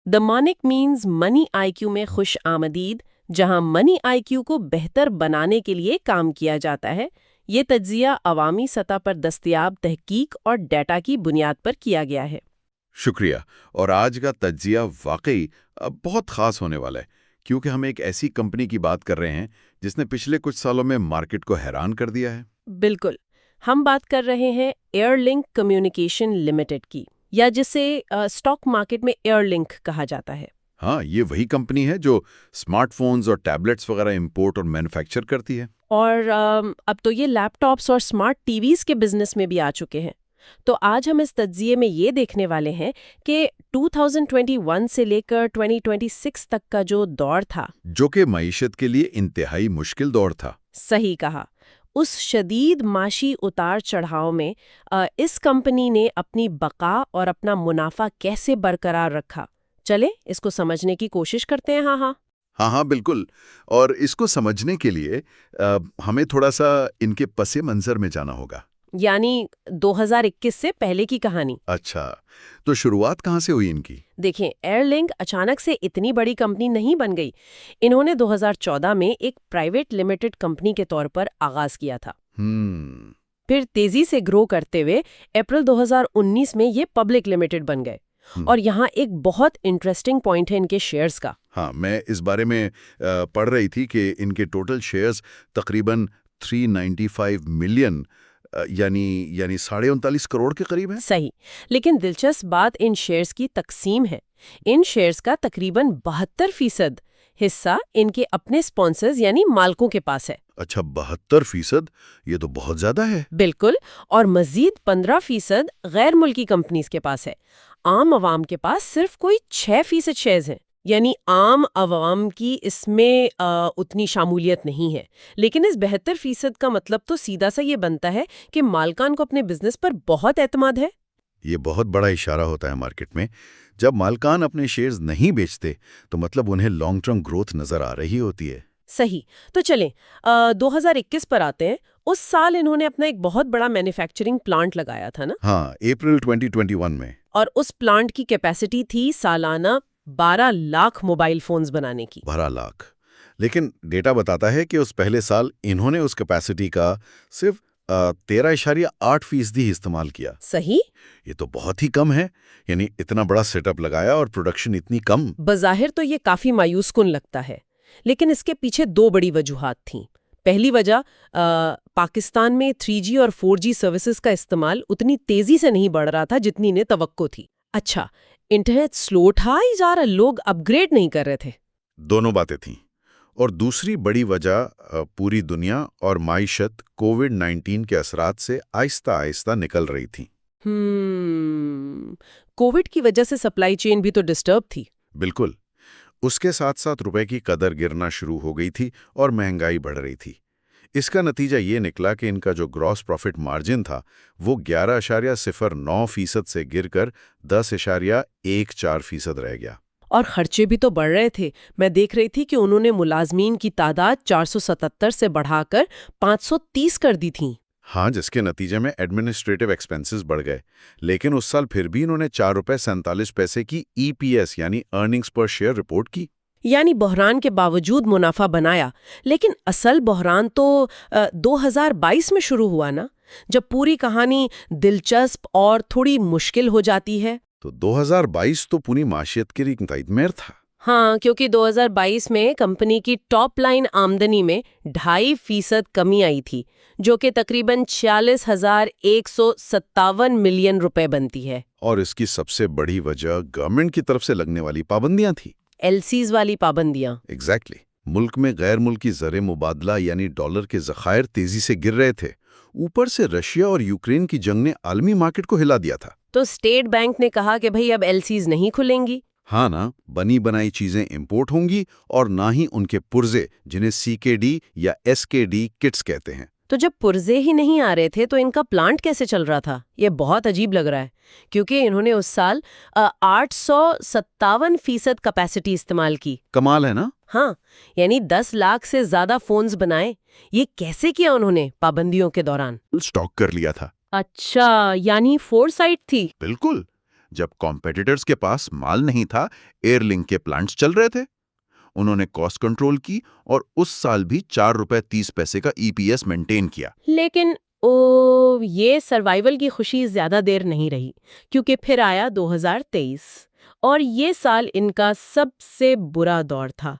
The monic means money IQ में खुश आमदीद, जहां मनी आईक्यू को बेहतर बनाने के लिए काम किया जाता है। ये तज्जिया अवामी सतह पर दस्तयाब तहकीक और डेटा की बुनियाद पर किया गया है। शुक्रिया। और आज का तज्जिया वाकई बहुत खास होने वाला है, क्योंकि हम एक ऐसी कंपनी की बात कर रहे हैं जिसने पिछले कुछ सालों में मार्केट को हैरान कर दिया है। बिल्कुल, हम बात कर रहे हैं एयरलिंक कम्युनिकेशन लिमिटेड की, या जिसे स्टॉक मार्केट में एयरलिंक कहा जाता है। हाँ, ये वही कंपनी है जो स्मार्टफोन्स और टैबलेट्स वगैरह इंपोर्ट और मैन्युफैक्चर करती है। और अब तो ये लैपटॉप्स और स्मार्ट टीवीज के बिजनेस में भी आ चुके हैं। तो आज हम इस तज्जिये में ये देखने वाले हैं कि 2021 से लेकर 2026 तक का जो दौर था, जो कि मईशत के लिए इंतहाई मुश्किल दौर था। सही कहा, उस शदीद माशी उतार चढ़ाव में इस कंपनी ने अपनी बका और अपना मुनाफा कैसे बरकरार रखा। चले इसको समझने की कोशिश करते हैं। हाँ, बिल्कुल। और इसको समझने के लिए हमें थोड़ा सा इनके पसे मंजर में जाना होगा, यानी 2021 से पहले की कहानी। अच्छा, तो शुरुआत कहाँ से हुई इनकी? देखें, एयरलिंक अचानक से इतनी बड़ी कंपनी नहीं बन गई। इन्होंने 2014 में एक प्राइवेट लिमिटेड कंपनी के तौर पर आगाज किया था। फिर तेजी से ग्रो करते हुए अप्रैल 2019 में ये पब्लिक लिमिटेड बन गए। और यहाँ एक बहुत इंटरेस्टिंग पॉइंट है इनके शेयर्स का। हाँ, मैं इस बारे में पढ़ रही थी कि इनके टोटल शेयर्स तकरीबन 395 मिलियन यानी 39.5 करोड़ के करीब है। सही, लेकिन दिलचस्प बात इन शेयर्स की तकसीम है। इन शेयर्स का तकरीबन 72% हिस्सा इनके अपने स्पॉन्सर्स यानी मालिकों के पास है। अच्छा, 72%? ये तो बहुत ज्यादा है। बिल्कुल, और मजीद 15% गैर मुल्की कंपनीज के पास है। आम आवाम के पास सिर्फ कोई 6% शेयर्स हैं। यानी आम आवाम की इसमें उतनी शामूलियत नहीं है। लेकिन इस 72% का मतलब तो सीधा सा ये बनता है कि मालकान को अपने बिजनेस पर बहुत एतमाद है। ये बहुत बड़ा इशारा होता है मार्केट में। जब मालकान अपने शेयर्स नहीं बेचते तो मतलब उन्हें लॉन्ग टर्म ग्रोथ नजर आ रही होती है। सही, तो चलें 2021 पर आते हैं। उस साल इन्होंने अपना एक बहुत बड़ा मैन्युफैक्चरिंग प्लांट लगाया था ना? हाँ, अप्रैल 2021 में। और उस प्लांट की कैपेसिटी थी सालाना 12 लाख मोबाइल फोन्स बनाने की। 12 लाख। लेकिन डेटा बताता है कि उस पहले साल इन्होंने उस कैपेसिटी का सिर्फ 13.8% ही इस्तेमाल किया। सही, ये तो बहुत ही कम है। यानी इतना बड़ा सेटअप लगाया और प्रोडक्शन इतनी कम। बज़ाहिर तो ये काफी मायूसकुन लगता है, लेकिन इसके पीछे दो बड़ी वजूहात थीं। पहली वजह, पाकिस्तान में 3G और 4G सर्विसेज का इस्तेमाल उतनी तेजी से नहीं बढ़ रहा था जितनी ने तवक्को थी। अच्छा, इंटरनेट स्लो था या लोग अपग्रेड नहीं कर रहे थे? दोनों बातें थीं। और दूसरी बड़ी वजह, पूरी दुनिया और माइशत कोविड-19 के असरात से आहिस्ता आहिस्ता निकल रही थी। कोविड की वजह से सप्लाई चेन भी तो डिस्टर्ब थी। बिल्कुल। उसके साथ साथ रुपए की कदर गिरना शुरू हो गई थी और महंगाई बढ़ रही थी। इसका नतीजा ये निकला कि इनका जो ग्रॉस प्रॉफिट मार्जिन था वो 11.09% से गिरकर 10.14% रह गया। और खर्चे भी तो बढ़ रहे थे। मैं देख रही थी कि उन्होंने मुलाजमीन की तादाद 477 से बढ़ाकर 530 कर दी थी। हाँ, जिसके नतीजे में एडमिनिस्ट्रेटिव एक्सपेंसेस बढ़ गए। लेकिन उस साल फिर भी इन्होंने 4.47 रुपए की EPS यानी अर्निंग्स पर शेयर रिपोर्ट की। यानी बहरान के बावजूद मुनाफा बनाया। लेकिन असल बहरान तो 2022 में शुरू हुआ ना, जब पूरी कहानी दिलचस्प और थोड़ी मुश्किल हो जाती है। तो 2022 तो पूरी माशियत के लिए नईतमेर था। हाँ, क्योंकि 2022 में कंपनी की टॉप लाइन आमदनी में 2.5% कमी आई थी, जो कि तकरीबन 46,157 मिलियन रुपए बनती है। और इसकी सबसे बड़ी वजह गवर्नमेंट की तरफ से लगने वाली पाबंदियां थी। LCs वाली पाबंदियां। एग्जैक्टली। मुल्क में गैर मुल्की ज़र मुबादला यानी डॉलर के ज़खायर तेजी से गिर रहे थे। ऊपर से रशिया और यूक्रेन की जंग ने आलमी मार्केट को हिला दिया था। तो स्टेट बैंक ने कहा कि भाई अब LCs नहीं खुलेंगी। हाँ ना, बनी बनाई चीजें इंपोर्ट होंगी और ना ही उनके पुर्जे, जिन्हें CKD या SKD किट्स कहते हैं। तो जब पुर्जे ही नहीं आ रहे थे तो इनका प्लांट कैसे चल रहा था? ये बहुत अजीब लग रहा है, क्योंकि इन्होंने उस साल 857% कैपेसिटी इस्तेमाल की। कमाल है ना? हाँ, यानी 10 लाख से ज्यादा फोन्स बनाए। ये कैसे किया उन्होंने? पाबंदियों के दौरान स्टॉक कर लिया था। अच्छा, यानी फोरसाइट थी। बिल्कुल। जब कॉम्पिटिटर्स के पास माल नहीं था, एयरलिंक के प्लांट्स चल रहे थे। उन्होंने कॉस्ट कंट्रोल की और उस साल भी 4 रुपए 30 पैसे का ईपीएस मेंटेन किया। लेकिन ये सर्वाइवल की खुशी ज्यादा देर नहीं रही, क्योंकि फिर आया 2023 और ये साल इनका सबसे बुरा दौर था।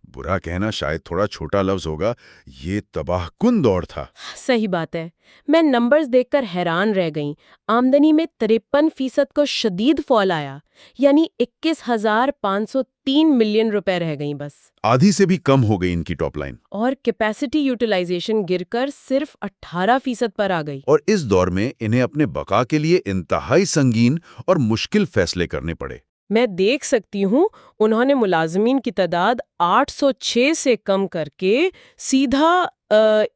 बुरा कहना शायद थोड़ा छोटा लफ्ज होगा, ये तबाहकुन दौर था। सही बात है। मैं नंबर्स देखकर हैरान रह गई। आमदनी में 53% को शदीद फॉल आया, यानी 21,503 मिलियन रुपए रह गई बस। आधी से भी कम हो गई इनकी टॉप लाइन। और कैपेसिटी यूटिलाइजेशन गिरकर सिर्फ 18% पर आ गई। और इस दौर में इन्हें अपने बका के लिए इंतहाई संगीन और मुश्किल फैसले करने पड़े। मैं देख सकती हूँ उन्होंने मुलाजमीन की तादाद 806 से कम करके सीधा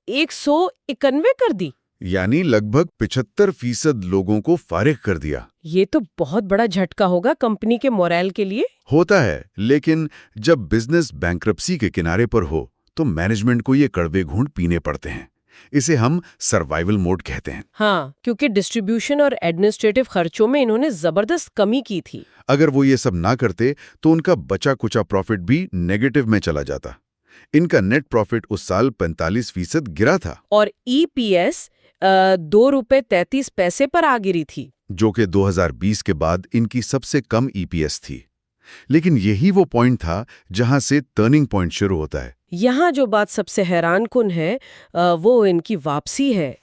191 कर दी। यानी लगभग 75% लोगों को फारिग कर दिया। ये तो बहुत बड़ा झटका होगा कंपनी के मोरल के लिए। होता है, लेकिन जब बिजनेस बैंक्रप्सी के किनारे पर हो तो मैनेजमेंट को ये कड़वे घूंट पीने पड़ते हैं। इसे हम सर्वाइवल मोड कहते हैं। हाँ, क्योंकि डिस्ट्रीब्यूशन और एडमिनिस्ट्रेटिव खर्चों में इन्होंने जबरदस्त कमी की थी। अगर वो ये सब ना करते तो उनका बचा कुचा प्रॉफिट भी नेगेटिव में चला जाता। इनका नेट प्रॉफिट उस साल 45% गिरा था और ईपीएस 2.33 रुपए पर आ गिरी थी, जो कि 2020 के बाद इनकी सबसे कम ईपीएस थी। लेकिन यही वो पॉइंट था जहां से टर्निंग पॉइंट शुरू होता है। यहाँ जो बात सबसे हैरानकुन है वो इनकी वापसी है।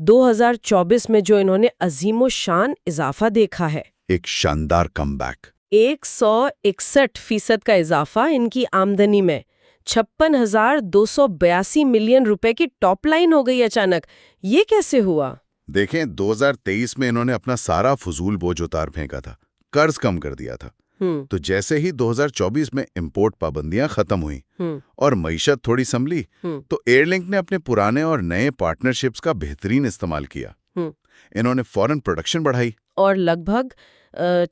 2024 में जो इन्होंने अजीमो शान इजाफा देखा है, एक शानदार कमबैक। 161% का इजाफा इनकी आमदनी में। 56,282 मिलियन रुपए की टॉप लाइन हो गई अचानक। ये कैसे हुआ? देखें, 2023 में इन्होंने अपना सारा फजूल बोझ उतार फेंका था, कर्ज कम कर दिया था। तो जैसे ही 2024 में इंपोर्ट पाबंदियां खत्म हुई और मईशत थोड़ी संभली, तो एयरलिंक ने अपने पुराने और नए पार्टनरशिप्स का बेहतरीन इस्तेमाल किया। इन्होंने फॉरेन प्रोडक्शन बढ़ाई और लगभग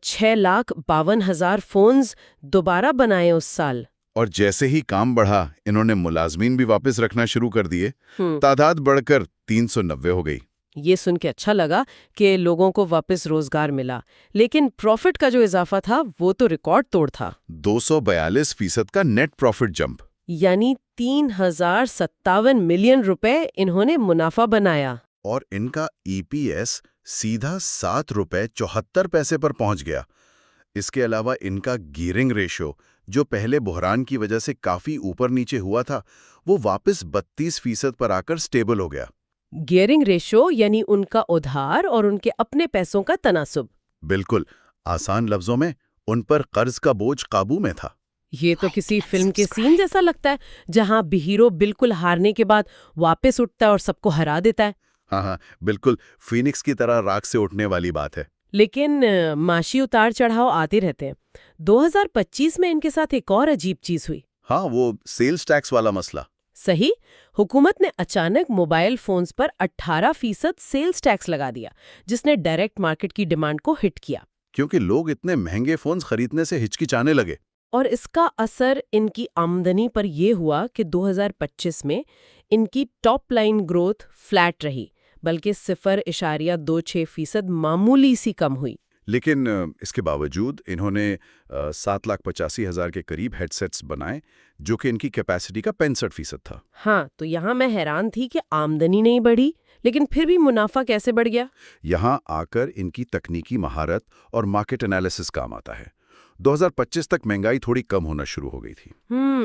6,52,000 फोन्स दोबारा बनाए उस साल। और जैसे ही काम बढ़ा, इन्होंने मुलाजमीन भी वापस रखना शुरू कर दिए। तादाद बढ़कर 390 हो गई। ये सुन के अच्छा लगा कि लोगों को वापस रोजगार मिला, लेकिन प्रॉफिट का जो इजाफा था वो तो रिकॉर्ड तोड़ था। 242% का नेट प्रॉफिट जंप, यानी 3,057 मिलियन रुपए इन्होंने मुनाफा बनाया। और इनका ईपीएस सीधा 7 रुपए 74 पैसे पर पहुंच गया। इसके अलावा इनका गियरिंग रेशियो, जो पहले बुहरान की वजह से काफी ऊपर नीचे हुआ था, वो वापस 32% पर आकर स्टेबल हो गया। गियरिंग रेशो यानी उनका उधार और उनके अपने पैसों का तनासुब। बिल्कुल, आसान लफ्जों में उन पर कर्ज का बोझ काबू में था। ये तो किसी फिल्म के सीन जैसा लगता है, जहां हीरो बिल्कुल हारने के बाद वापस उठता है और सबको हरा देता है। हाँ, बिल्कुल फिनिक्स की तरह राख से उठने वाली बात है। लेकिन माशी उतार चढ़ाव आते रहते हैं। 2025 में इनके साथ एक और अजीब चीज हुई। हाँ, वो सेल्स टैक्स वाला मसला। सही, हुकूमत ने अचानक मोबाइल फोन्स पर 18% सेल्स टैक्स लगा दिया, जिसने डायरेक्ट मार्केट की डिमांड को हिट किया। क्योंकि लोग इतने महंगे फोन्स खरीदने से हिचकिचाने लगे। और इसका असर इनकी आमदनी पर यह हुआ कि 2025 में इनकी टॉप लाइन ग्रोथ फ्लैट रही, बल्कि 0.26% मामूली सी कम हुई। लेकिन इसके बावजूद इन्होंने 7,85,000 के करीब हेडसेट्स बनाए, जो कि इनकी कैपेसिटी का 65% था। हाँ, तो यहाँ मैं हैरान थी कि आमदनी नहीं बढ़ी, लेकिन फिर भी मुनाफा कैसे बढ़ गया। यहाँ आकर इनकी तकनीकी महारत और मार्केट एनालिसिस काम आता है। 2025 तक महंगाई थोड़ी कम होना शुरू हो गई थी।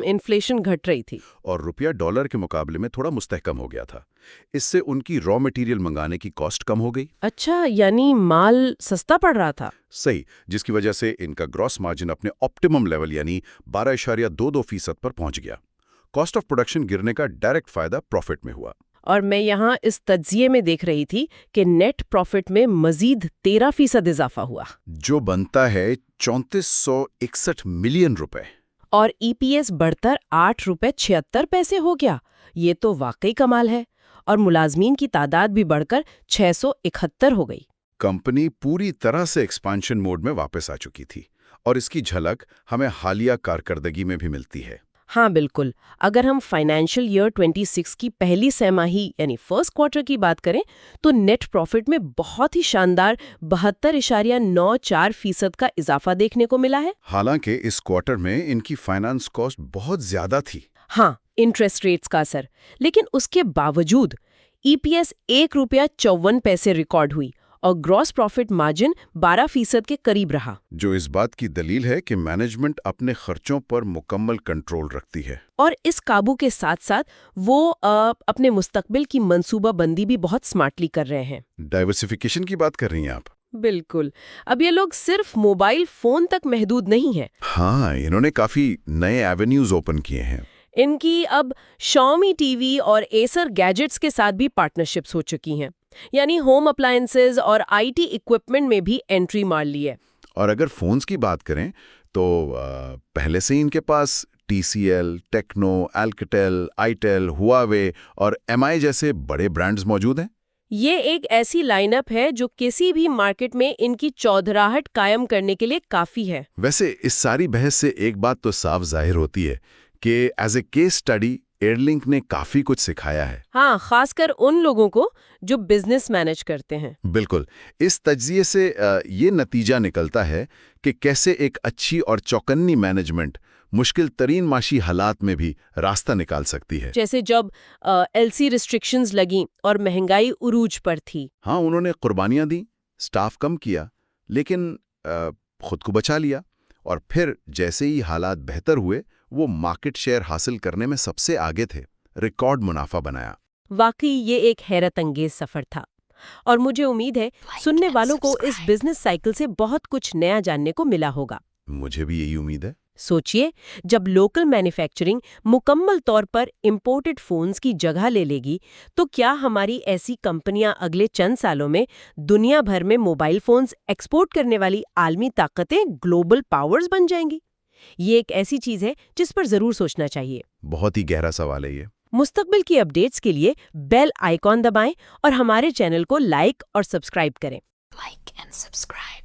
इन्फ्लेशन घट रही थी और रुपया डॉलर के मुकाबले में थोड़ा मुस्तहकम हो गया था। इससे उनकी रॉ मटेरियल मंगाने की कॉस्ट कम हो गई। अच्छा, यानी माल सस्ता पड़ रहा था। सही, जिसकी वजह से इनका ग्रॉस मार्जिन अपने ऑप्टिमम लेवल यानी 12.22% पर पहुंच गया। कॉस्ट ऑफ प्रोडक्शन गिरने का डायरेक्ट फायदा प्रॉफिट में हुआ। और मैं यहाँ इस तज्जिए में देख रही थी कि नेट प्रॉफिट में मजीद 13% इजाफा हुआ, जो बनता है 3461 मिलियन रुपए। और ईपीएस बढ़कर 8.76 रुपए हो गया। ये तो वाकई कमाल है। और मुलाजमीन की तादाद भी बढ़कर 671 हो गई। कंपनी पूरी तरह से एक्सपांशन मोड में वापस आ चुकी थी, और इसकी झलक हमें हालिया कारकर्दगी में भी मिलती है। हाँ बिल्कुल। अगर हम फाइनेंशियल ईयर 26 की पहली तिमाही यानी फर्स्ट क्वार्टर की बात करें तो नेट प्रॉफिट में बहुत ही शानदार 72.94% का इजाफा देखने को मिला है। हालांकि इस क्वार्टर में इनकी फाइनेंस कॉस्ट बहुत ज्यादा थी। हाँ, इंटरेस्ट रेट्स का असर। लेकिन उसके बावजूद ईपीएस ₹1.54 रिकॉर्ड हुई और ग्रॉस प्रॉफिट मार्जिन 12% के करीब रहा, जो इस बात की दलील है कि मैनेजमेंट अपने खर्चों पर मुकम्मल कंट्रोल रखती है। और इस काबू के साथ साथ वो अपने मुस्तकबिल की मंसूबाबंदी भी बहुत स्मार्टली कर रहे हैं। डाइवर्सिफिकेशन की बात कर रही हैं आप? बिल्कुल। अब ये लोग सिर्फ मोबाइल फोन तक महदूद नहीं है। हाँ, इन्होंने काफी नए एवेन्यूज ओपन किए हैं। इनकी अब Xiaomi टीवी और एसर गैजेट्स के साथ भी पार्टनरशिप्स हो चुकी हैं, यानी होम अप्लायंसेज और आईटी इक्विपमेंट में भी एंट्री मार ली है। और अगर फोन्स की बात करें तो पहले से ही इनके पास TCL, टेक्नो, अल्केटेल, आईटेल, हुआवे और MI जैसे बड़े ब्रांड्स मौजूद हैं। ये एक ऐसी लाइनअप है जो किसी भी मार्केट में इनकी चौधराहट कायम करने के लिए काफी है। वैसे इस सारी बहस से एक बात तो साफ जाहिर होती है कि as a case study Airlink ने काफी कुछ सिखाया है। हाँ, खासकर उन लोगों को जो बिजनेस मैनेज करते हैं। बिल्कुल। इस तज्जिए से ये नतीजा निकलता है कि कैसे एक अच्छी और चौकन्नी मैनेजमेंट मुश्किल तरीन माशी हालात में भी रास्ता निकाल सकती है। जैसे जब एलसी रिस्ट्रिक्शंस लगी और महंगाई उरूज पर थी। हाँ, उन्होंने कुर्बानियां दी, स्टाफ कम किया, लेकिन खुद को बचा लिया। और फिर जैसे ही हालात बेहतर हुए वो मार्केट शेयर हासिल करने में सबसे आगे थे, रिकॉर्ड मुनाफा बनाया। वाकई ये एक हैरत अंगेज सफर था और मुझे उम्मीद है सुनने वालों को इस बिजनेस साइकिल से बहुत कुछ नया जानने को मिला होगा। मुझे भी यही उम्मीद है। सोचिए, जब लोकल मैन्युफैक्चरिंग मुकम्मल तौर पर इंपोर्टेड फोन्स की जगह ले लेगी तो क्या हमारी ऐसी कंपनियां अगले चंद सालों में दुनिया भर में मोबाइल फोन्स एक्सपोर्ट करने वाली आलमी ताकतें, ग्लोबल पावर्स बन जाएंगी? ये एक ऐसी चीज है जिस पर जरूर सोचना चाहिए। बहुत ही गहरा सवाल है ये। मुस्तकबिल की अपडेट्स के लिए बेल आइकॉन दबाएं और हमारे चैनल को लाइक और सब्सक्राइब करें। Like and subscribe.